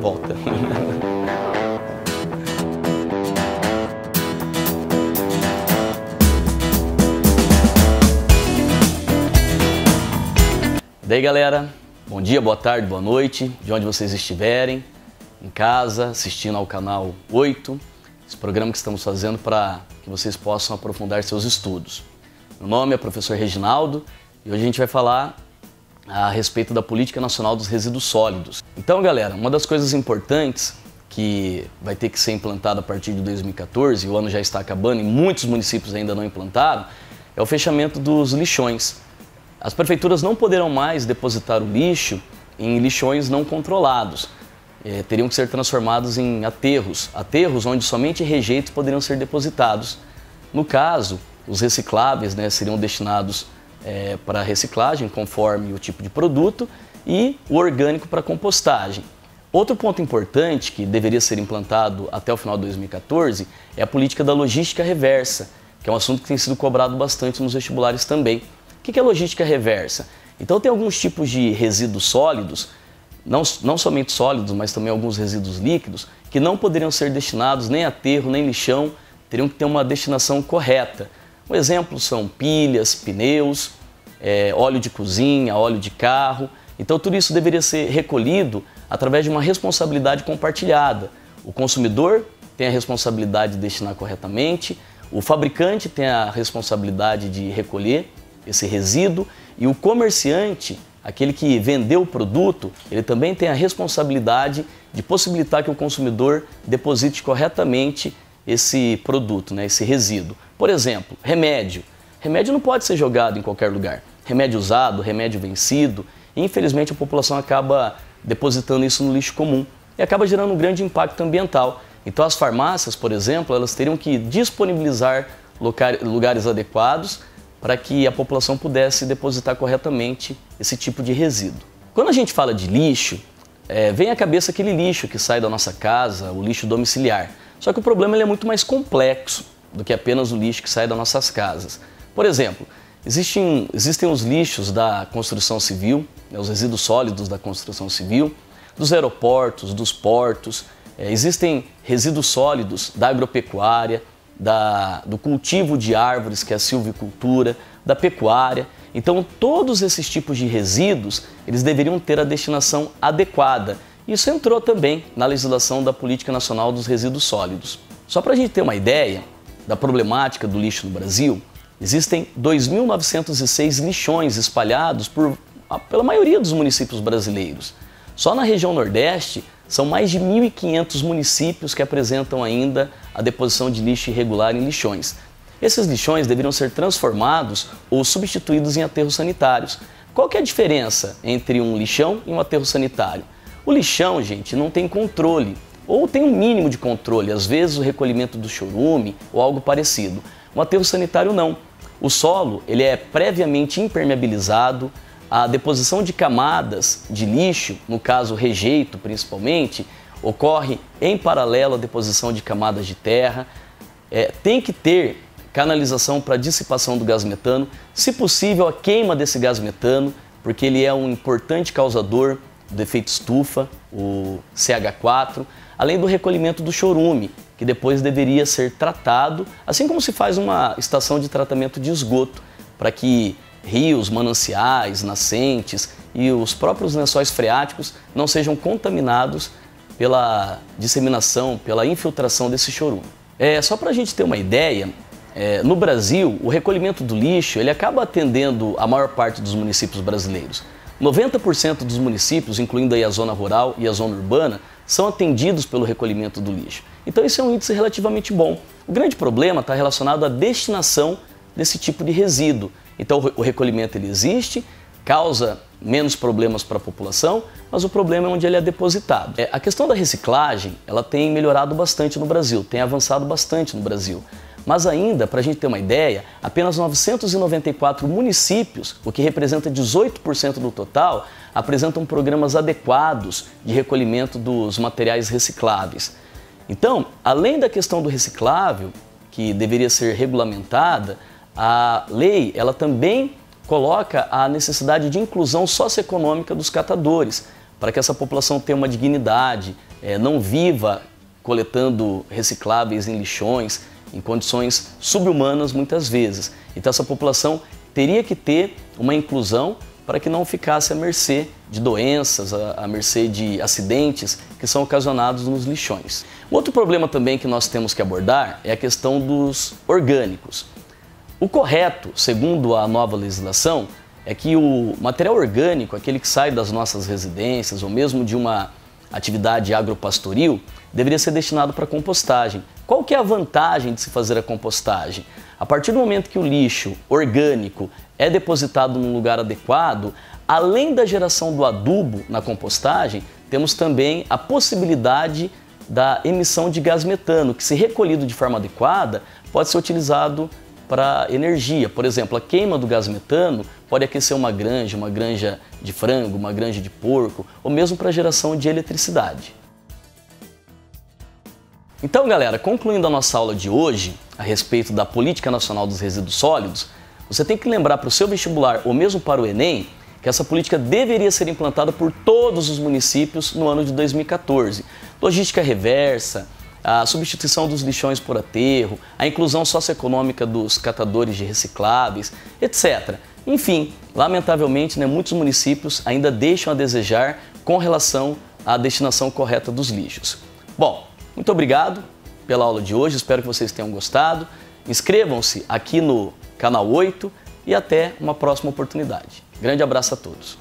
volta. E daí, galera, bom dia, boa tarde, boa noite, de onde vocês estiverem, em casa, assistindo ao canal 8, esse programa que estamos fazendo para que vocês possam aprofundar seus estudos. Meu nome é professor Reginaldo e hoje a gente vai falar a respeito da Política Nacional dos Resíduos Sólidos. Então, galera, uma das coisas importantes que vai ter que ser implantada a partir de 2014, o ano já está acabando e muitos municípios ainda não implantaram, é o fechamento dos lixões. As prefeituras não poderão mais depositar o lixo em lixões não controlados. Teriam que ser transformados em aterros onde somente rejeitos poderiam ser depositados. No caso, os recicláveis, seriam destinados para reciclagem, conforme o tipo de produto, e o orgânico para compostagem. Outro ponto importante que deveria ser implantado até o final de 2014 é a política da logística reversa, que é um assunto que tem sido cobrado bastante nos vestibulares também. O que é logística reversa? Então tem alguns tipos de resíduos sólidos, não somente sólidos, mas também alguns resíduos líquidos, que não poderiam ser destinados nem a aterro, nem lixão, teriam que ter uma destinação correta. Um exemplo são pilhas, pneus, óleo de cozinha, óleo de carro. Então tudo isso deveria ser recolhido através de uma responsabilidade compartilhada. O consumidor tem a responsabilidade de destinar corretamente, o fabricante tem a responsabilidade de recolher esse resíduo e o comerciante, aquele que vendeu o produto, ele também tem a responsabilidade de possibilitar que o consumidor deposite corretamente esse produto, esse resíduo. Por exemplo, remédio. Remédio não pode ser jogado em qualquer lugar. Remédio usado, remédio vencido. E, infelizmente, a população acaba depositando isso no lixo comum e acaba gerando um grande impacto ambiental. Então, as farmácias, por exemplo, elas teriam que disponibilizar lugares adequados para que a população pudesse depositar corretamente esse tipo de resíduo. Quando a gente fala de lixo, vem à cabeça aquele lixo que sai da nossa casa, o lixo domiciliar. Só que o problema é muito mais complexo do que apenas o lixo que sai das nossas casas. Por exemplo, existem os lixos da construção civil, os resíduos sólidos da construção civil, dos aeroportos, dos portos, existem resíduos sólidos da agropecuária, do cultivo de árvores, que é a silvicultura, da pecuária. Então, todos esses tipos de resíduos, eles deveriam ter a destinação adequada. Isso entrou também na legislação da Política Nacional dos Resíduos Sólidos. Só para a gente ter uma ideia da problemática do lixo no Brasil, existem 2.906 lixões espalhados pela maioria dos municípios brasileiros. Só na região Nordeste, são mais de 1.500 municípios que apresentam ainda a deposição de lixo irregular em lixões. Esses lixões deveriam ser transformados ou substituídos em aterros sanitários. Qual que é a diferença entre um lixão e um aterro sanitário? O lixão, gente, não tem controle, ou tem um mínimo de controle, às vezes o recolhimento do chorume ou algo parecido. Um aterro sanitário não. O solo ele é previamente impermeabilizado, a deposição de camadas de lixo, no caso rejeito principalmente, ocorre em paralelo à deposição de camadas de terra. Tem que ter canalização para dissipação do gás metano, se possível a queima desse gás metano, porque ele é um importante causador do efeito estufa, o CH4, além do recolhimento do chorume, que depois deveria ser tratado, assim como se faz uma estação de tratamento de esgoto, para que rios, mananciais, nascentes e os próprios lençóis freáticos não sejam contaminados pela disseminação, pela infiltração desse chorume. Só para a gente ter uma ideia, no Brasil, o recolhimento do lixo ele acaba atendendo a maior parte dos municípios brasileiros. 90% dos municípios, incluindo aí a zona rural e a zona urbana, são atendidos pelo recolhimento do lixo. Então isso é um índice relativamente bom. O grande problema está relacionado à destinação desse tipo de resíduo. Então o recolhimento ele existe, causa menos problemas para a população, mas o problema é onde ele é depositado. A questão da reciclagem ela tem melhorado bastante no Brasil, tem avançado bastante no Brasil. Mas ainda, para a gente ter uma ideia, apenas 994 municípios, o que representa 18% do total, apresentam programas adequados de recolhimento dos materiais recicláveis. Então, além da questão do reciclável, que deveria ser regulamentada, a lei ela também coloca a necessidade de inclusão socioeconômica dos catadores, para que essa população tenha uma dignidade, não viva coletando recicláveis em lixões, em condições subhumanas muitas vezes. Então essa população teria que ter uma inclusão para que não ficasse à mercê de doenças, à mercê de acidentes que são ocasionados nos lixões. Outro problema também que nós temos que abordar é a questão dos orgânicos. O correto, segundo a nova legislação, é que o material orgânico, aquele que sai das nossas residências ou mesmo de uma atividade agropastoril, deveria ser destinado para compostagem. Qual que é a vantagem de se fazer a compostagem? A partir do momento que o lixo orgânico é depositado num lugar adequado, além da geração do adubo na compostagem, temos também a possibilidade da emissão de gás metano, que, se recolhido de forma adequada, pode ser utilizado para energia. Por exemplo, a queima do gás metano pode aquecer uma granja de frango, uma granja de porco, ou mesmo para geração de eletricidade. Então, galera, concluindo a nossa aula de hoje a respeito da Política Nacional dos Resíduos Sólidos, você tem que lembrar para o seu vestibular ou mesmo para o Enem que essa política deveria ser implantada por todos os municípios no ano de 2014. Logística reversa, a substituição dos lixões por aterro, a inclusão socioeconômica dos catadores de recicláveis, etc. Enfim, lamentavelmente, muitos municípios ainda deixam a desejar com relação à destinação correta dos lixos. Bom, muito obrigado pela aula de hoje, espero que vocês tenham gostado. Inscrevam-se aqui no canal 8 e até uma próxima oportunidade. Grande abraço a todos.